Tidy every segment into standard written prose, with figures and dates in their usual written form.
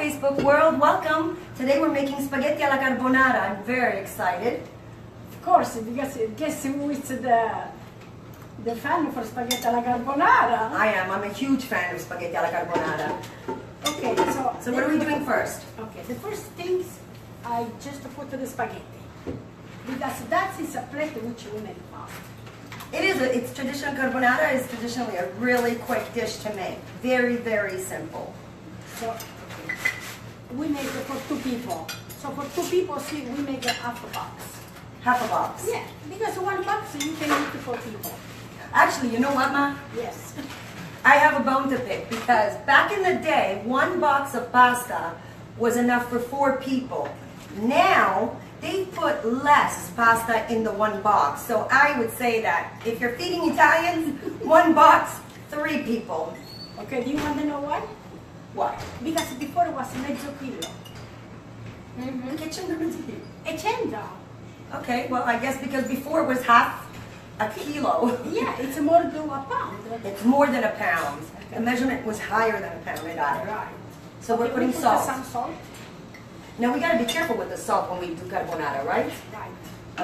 Facebook world, welcome. Today we're making spaghetti alla carbonara. I'm very excited. Of course, because guess who is the fan for spaghetti alla carbonara? I am. I'm a huge fan of spaghetti alla carbonara. Okay, So what are we doing first? Okay, the first things I just put the spaghetti because that is a plate which we make fast. It's traditional carbonara is traditionally a really quick dish to make. Very, very simple. So we make it for 2 people. So for 2 people, see, we make a half a box. Half a box. Yeah, because 1 box you can eat for 4 people. Actually, you know what, Ma? Yes. I have a bone to pick because back in the day, 1 box of pasta was enough for 4 people. Now, they put less pasta in the 1 box. So I would say that if you're feeding Italians, 1 box, 3 people. Okay, do you want to know why? What? Because before it was mezzo kilo. Kitchen recipe. E 100. Okay, well, I guess because before it was half a kilo. Yeah, it's more than a pound. It's more than a pound. The measurement was higher than a pound. I got it. Right. So we're Okay, putting we put salt. some salt. Now we got to be careful with the salt when we do carbonara, right? Right.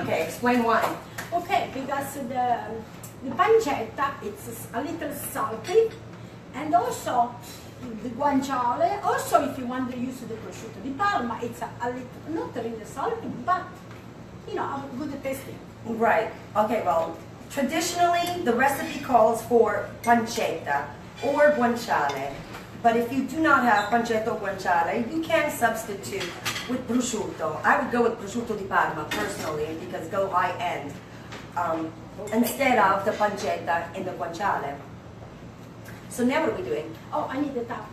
Okay, explain why. Okay, because the pancetta it's a little salty, and also the guanciale. Also, if you want to use the prosciutto di Parma, it's a little not really salty, but you know, a good tasting. Right. Okay, well, traditionally the recipe calls for pancetta or guanciale. But if you do not have pancetta or guanciale, you can substitute with prosciutto. I would go with prosciutto di Parma personally because go high end instead of the pancetta and the guanciale. So now what are we doing? Oh, I need the towel.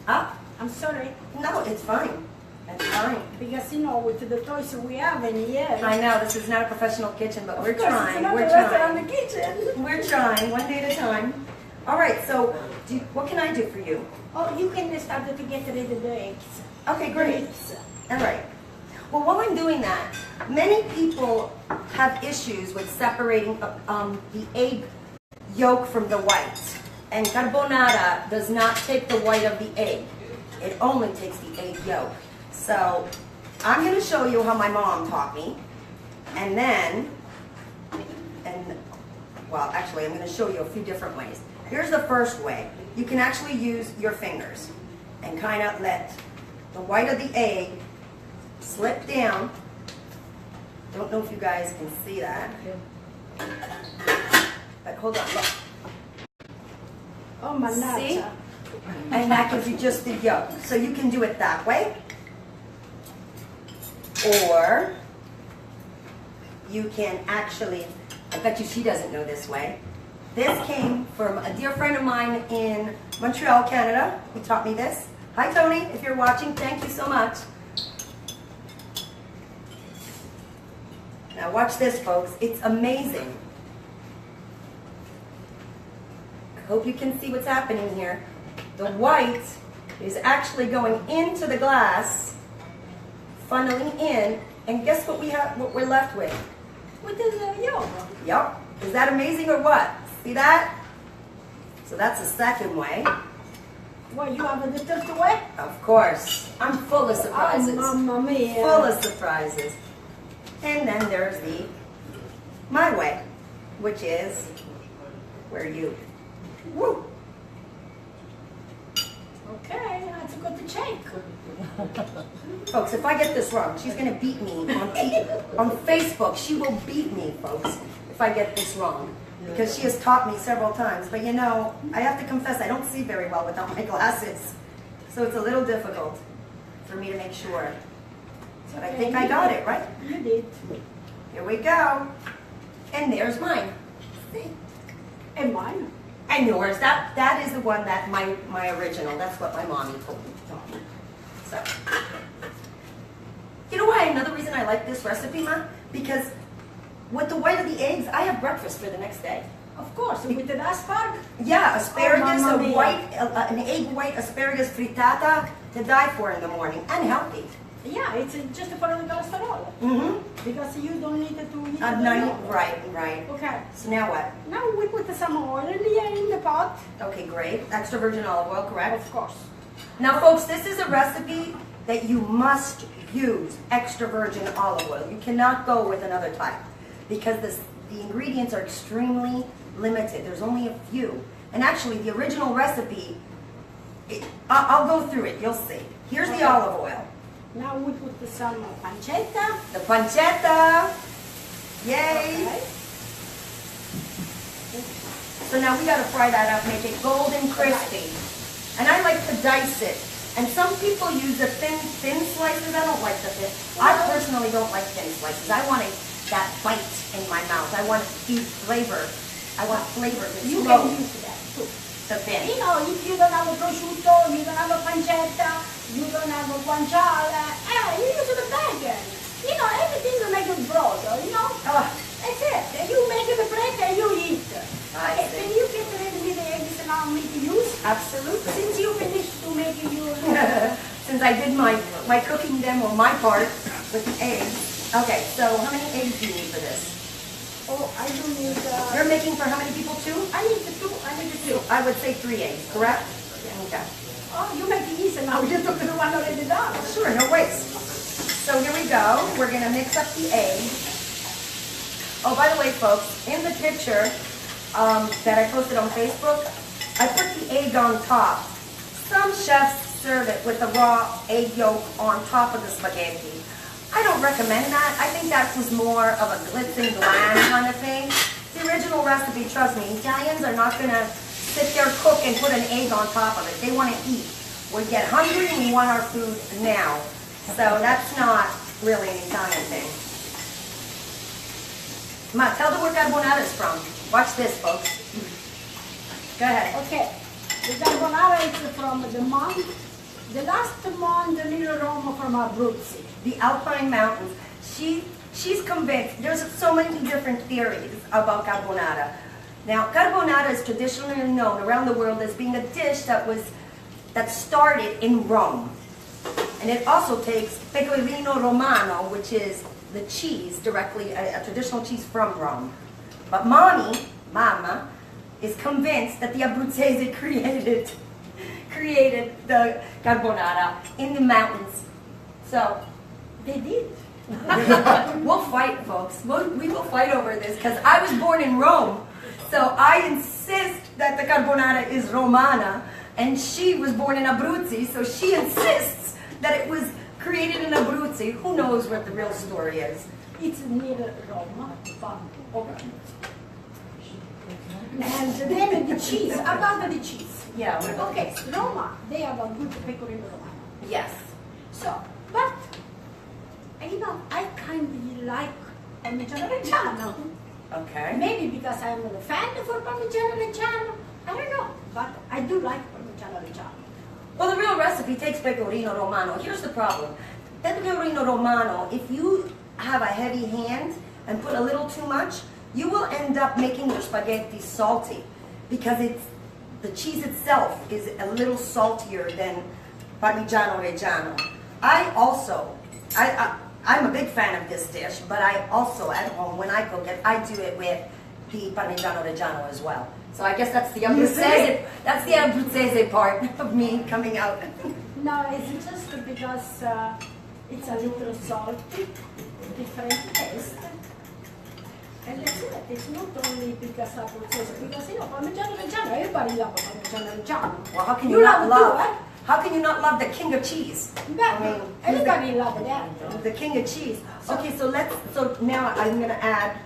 Ah, I'm sorry, no, it's fine. It's fine. because you know with the toys we have in here. I know this is not a professional kitchen, but we're Of course, trying. It's not We're a restaurant trying. in the kitchen. We're trying, one day at a time. All right, so what can I do for you? Oh, you can start to get rid of the eggs. Okay, great. Eggs. All right. Well, while I'm doing that, many people have issues with separating the egg yolk from the white. And carbonara does not take the white of the egg. It only takes the egg yolk. So I'm going to show you how my mom taught me. And then, well, actually, I'm going to show you a few different ways. Here's the first way. You can actually use your fingers and kind of let the white of the egg slip down. Don't know if you guys can see that. But hold on, look. Oh, mannaggia. See? And that gives you just the yolk. So you can do it that way. Or you can actually, I bet you she doesn't know this way. This came from a dear friend of mine in Montreal, Canada, who taught me this. Hi, Tony, if you're watching, thank you so much. Now watch this, folks. It's amazing. I hope you can see what's happening here. The white is actually going into the glass, funneling in, and guess what what we're left with? With the yolk. Yep. Is that amazing or what? See that? So that's the second way. Well, you have the third way? Of course. I'm full of surprises. Oh, mamma mia. Full of surprises. And then there's my way, which is where you, woo. Okay, that's good to check. Folks, if I get this wrong, she's going to beat me on Facebook. She will beat me, folks, if I get this wrong. Because she has taught me several times. But you know, I have to confess, I don't see very well without my glasses. So it's a little difficult for me to make sure. But I think I got it, right? You did. Here we go. And there's mine. See? And mine. And yours. That is the one that my original. That's what my mommy taught me. So, you know why? Another reason I like this recipe, Ma? Because with the white of the eggs, I have breakfast for the next day. Of course, with the asparag. Yeah, asparagus, mamma mia. an egg white asparagus frittata to die for in the morning, and healthy. Yeah, it's just for the cholesterol. Mm-hmm. Because you don't need to eat the No, yolk. right. Okay. So now what? Now we put some oil in the pot. Okay, great. Extra virgin olive oil, correct? Of course. Now folks, this is a recipe that you must use extra virgin olive oil. You cannot go with another type because the ingredients are extremely limited. There's only a few. And actually the original recipe, I'll go through it, you'll see. Here's the olive oil. Now we put some pancetta. The pancetta. Yay. Okay. So now we gotta fry that up, make it golden crispy. And I like to dice it. And some people use the thin slices. I don't like the thin. I personally don't like thin slices. I want that bite in my mouth. I want deep flavor. I want flavor. You can use that too. The thin. You know, if you don't have a prosciutto, you don't have a pancetta, you don't have a guanciale, you use the bacon. You know, everything you make it broad, you know? That's it. And you make the bread and you eat. Okay, can you get ready with the eggs allow me to use? Absolutely. Since you finished to make your... Since I did my cooking demo, my part with the eggs. Okay, so how many eggs do you need for this? Oh, I do need... You're making for how many people? 2? I need the 2. I need the 2. I would say 3 eggs, correct? Yeah. Okay. Oh, you make it easy now. You took the one already done. Sure, no waste. So here we go. We're going to mix up the eggs. Oh, by the way, folks, in the picture that I posted on Facebook, I put the egg on top. Some chefs serve it with the raw egg yolk on top of the spaghetti. I don't recommend that. I think that was more of a glitz and glam kind of thing. The original recipe, trust me, Italians are not going to sit there, cook, and put an egg on top of it. They want to eat. We get hungry and we want our food now. So that's not really an Italian thing. Ma, tell them where carbonara is from. Watch this, folks. Go ahead. Okay. The carbonara is from the month, the last month in Rome from Abruzzi. The Alpine Mountains. She's convinced. There's so many different theories about carbonara. Now, carbonara is traditionally known around the world as being a dish that started in Rome. And it also takes pecorino romano, which is the cheese directly, a traditional cheese from Rome. But Mama, is convinced that the Abruzzese created the carbonara in the mountains. So, They did. we'll fight, folks. We will fight over this because I was born in Rome. So I insist that the carbonara is Romana, and she was born in Abruzzi, so she insists that it was created in Abruzzi. Who knows what the real story is? It's near Rome, but over. And then the cheese, about the cheese. Yeah. What about Okay, Roma, they have a good pecorino romano. Yes. So, but, you know, I kind of like Parmigiano Reggiano. Okay. Maybe because I'm a fan for Parmigiano Reggiano. I don't know, but I do like Parmigiano Reggiano. Well, the real recipe takes pecorino romano. Here's the problem. Pecorino romano, if you have a heavy hand and put a little too much, you will end up making your spaghetti salty because the cheese itself is a little saltier than Parmigiano Reggiano. I'm a big fan of this dish, but I also at home when I cook it, I do it with the Parmigiano Reggiano as well. So I guess that's the Abruzzese part of me coming out. No, it's just because it's a little salty, different taste. And that's it. It's not only because of Abruzzese, because you know, Parmigiano Reggiano, everybody loves Parmigiano Reggiano. Well, how can You you not love love? too, eh? How can you not love the king of cheese? But everybody loves that. The king of cheese. Okay, so now I'm gonna add.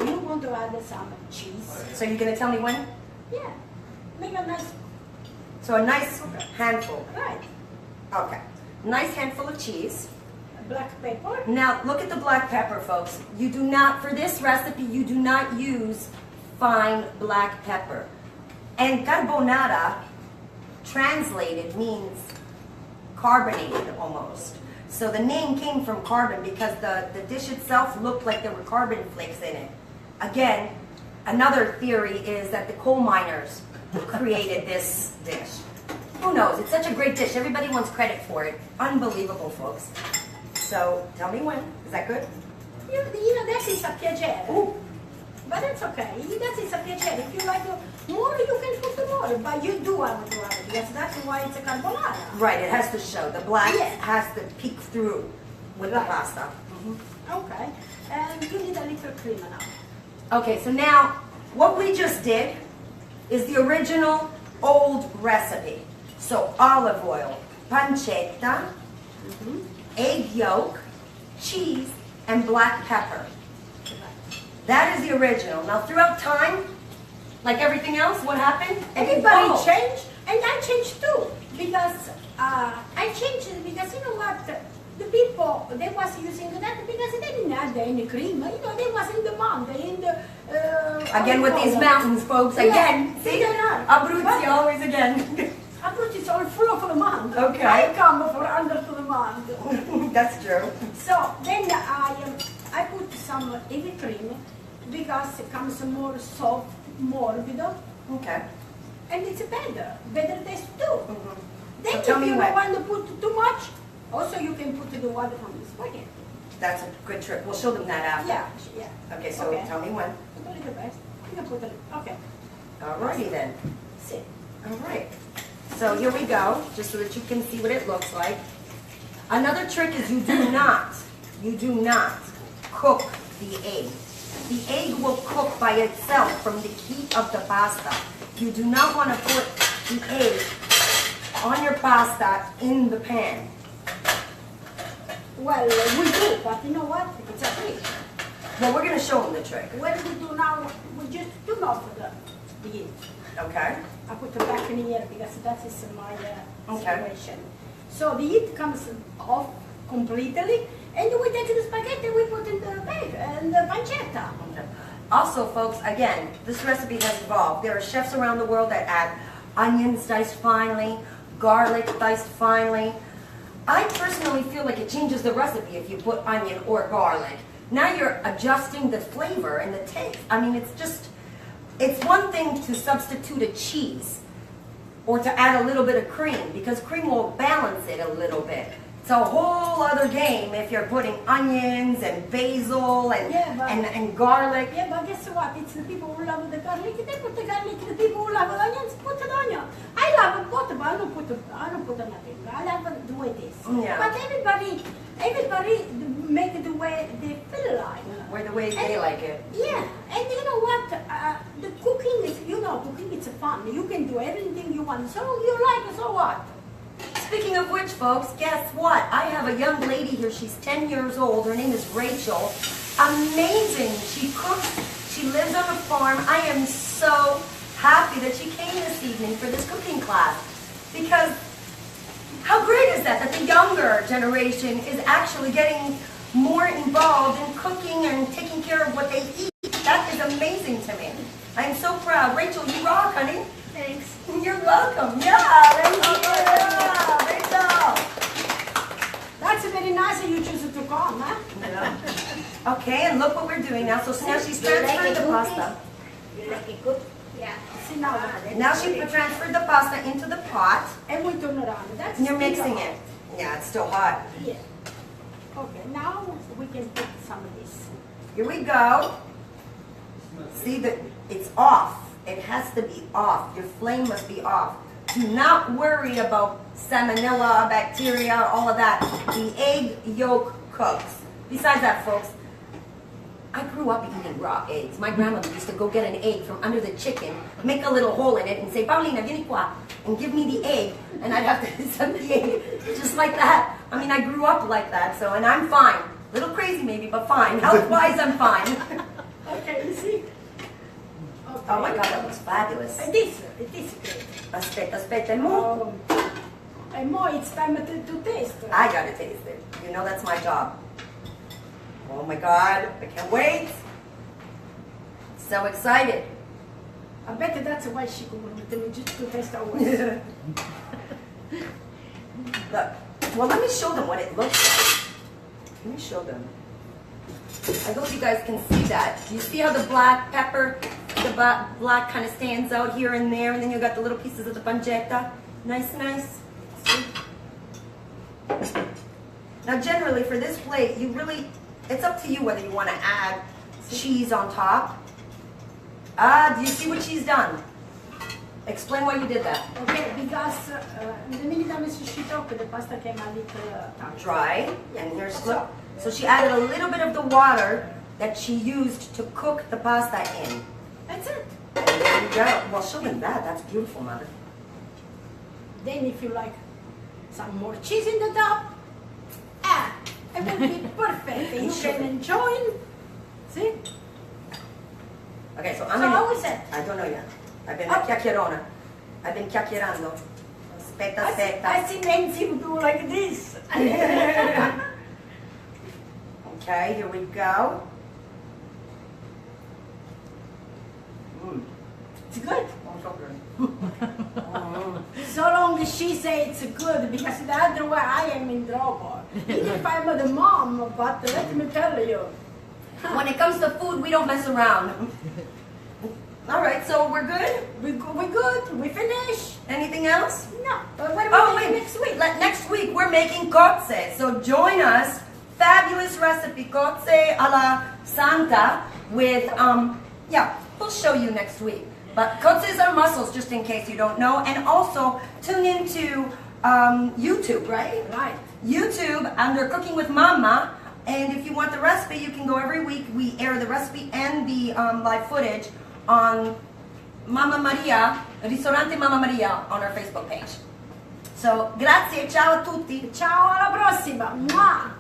You want to add some cheese? So you're gonna tell me when? Yeah. Make a nice, So a nice handful. right, Okay. Nice handful of cheese. black pepper. Now look at the black pepper, folks. You do not, for this recipe, you do not use fine black pepper. And carbonara, translated, means carbonated almost. So the name came from carbon because the dish itself looked like there were carbon flakes in it. Again, another theory is that the coal miners created this dish. Who knows? It's such a great dish. Everybody wants credit for it. Unbelievable, folks. So tell me when. Is that good? You know, that is a piacere. Ooh. But it's okay. That is a piacere. If you like more, you can put more. But you do want to have it because that's why it's a carbonara. Right, it has to show. The black Yeah. has to peek through with the Right. pasta. Okay. And you need a little cream now. Okay, so now what we just did is the original old recipe. So olive oil, pancetta, egg yolk, cheese, and black pepper. That is the original. Now throughout time, like everything else, what happened? Everybody evolved. changed, and I changed too. Because I changed it because you know what? The people, they was using that because they didn't have any cream. You know, they was in demand. In the, Again with these mountains, folks. Yeah, Again, see? they are. Abruzzi always again. Approach is all full of demand. Okay. I come for under the demand. That's true. So then I put some heavy cream because it comes more soft, morbid, Okay. and it's better taste too. Then So if tell me you when. don't want to put too much, also you can put the water from the spaghetti. That's a good trick. We'll show them that after. Yeah. Okay, so Okay. tell me when. Put a little bit. You can put a little. Okay. Alrighty then. See. All right. So here we go, just so that you can see what it looks like. Another trick is you do not cook the egg. The egg will cook by itself from the heat of the pasta. You do not want to put the egg on your pasta in the pan. Well, we do, but you know what? It's a trick. Well, we're going to show them the trick, What we do now, we just turn off the heat. okay? I put it back in here because that is my Okay. situation. So the heat comes off completely, and we take the spaghetti, we put in the bag and the pancetta. Okay. Also, folks, again, this recipe has evolved. There are chefs around the world that add onions diced finely, garlic diced finely. I personally feel like it changes the recipe if you put onion or garlic. Now you're adjusting the flavor and the taste. I mean, it's one thing to substitute a cheese or to add a little bit of cream because cream will balance it a little bit. It's a whole other game if you're putting onions and basil and, Yeah, but- and garlic. Yeah, but guess what? It's the people who love the garlic, they put the garlic. The people who love onions, put the onion. I love both, but I don't put nothing. I love the way it is. Yeah. But everybody make the way they feel like. Or the way they And- like it. Yeah, and you know what? The cooking is, cooking is fun. You can do everything you want. So you like, so what? Speaking of which, folks, guess what? I have a young lady here. She's 10 years old. Her name is Rachel. Amazing. She cooks. She lives on a farm. I am so happy that she came this evening for this cooking class. Because how great is that the younger generation is actually getting more involved in cooking and taking care of what they eat. That is amazing to me. I'm so proud. Rachel, you rock, honey. Thanks. You're welcome. Yeah, Rachel. Yeah, Rachel. That's very nice that you choose to come, huh? Okay, and look what we're doing now. So now she's transferred the pasta. You like it good? Yeah. See now. Now she transferred the pasta into the pot. And we turn around. That's And you're still mixing hot. it. Yeah, it's still hot. Yeah. Okay, now we can put some of this. Here we go. See that it's off. It has to be off. Your flame must be off. Do not worry about salmonella, bacteria, all of that. The egg yolk cooks. Besides that, folks, I grew up eating raw eggs. My grandmother used to go get an egg from under the chicken, make a little hole in it, and say, Paulina, vieni qua, and give me the egg. And I'd have to suck the egg just like that. I mean, I grew up like that, so, and I'm fine. A little crazy maybe, but fine. Health-wise, I'm fine. Okay, you see? Okay. Oh my God, that looks fabulous. It is great. Aspetta, and more. And more, it's time to taste. I gotta taste it. You know that's my job. Oh my God, I can't wait. So excited. I bet that's why she could with me just to taste ours. Look, well, let me show them what it looks like. Let me show them. I hope you guys can see that. Do you see how the black pepper, the black kind of stands out here and there, and then you got the little pieces of the pancetta? Nice, nice. See? Now, generally, for this plate, it's up to you whether you want to add cheese on top Do you see what she's done? Explain why you did that. Okay, because in the meantime as she talked, the pasta came a little Dry, and here's look. So she added a little bit of the water that she used to cook the pasta in. That's it. And there you go. Well, show me that. That's beautiful, Mother. Then if you like some more cheese in the top, it will be perfect. You can enjoy. See? Okay, so So I'm how is it? I don't know yet. I've been a chiacchierona. I've been chiacchierando. Aspetta, aspetta. I see Nancy do like this. Okay, here we go. It's good. Oh, so good. So long as she say it's good, because the other way I am in trouble. Even if I'm the mom, but let me tell you. When it comes to food, we don't mess around. All right, so we're good? We good, we finish. Anything else? No, but what are we doing next week? Next week we're making cozze, so join us. Fabulous recipe, cozze alla Santa with, yeah, we'll show you next week. But cozzes are mussels, just in case you don't know. And also, tune into YouTube, right? Right. YouTube under Cooking with Mama. And if you want the recipe, you can go every week. We air the recipe and the live footage on Mamma Maria, Ristorante Mamma Maria on our Facebook page. So, grazie, ciao a tutti. Ciao, alla prossima. Mua.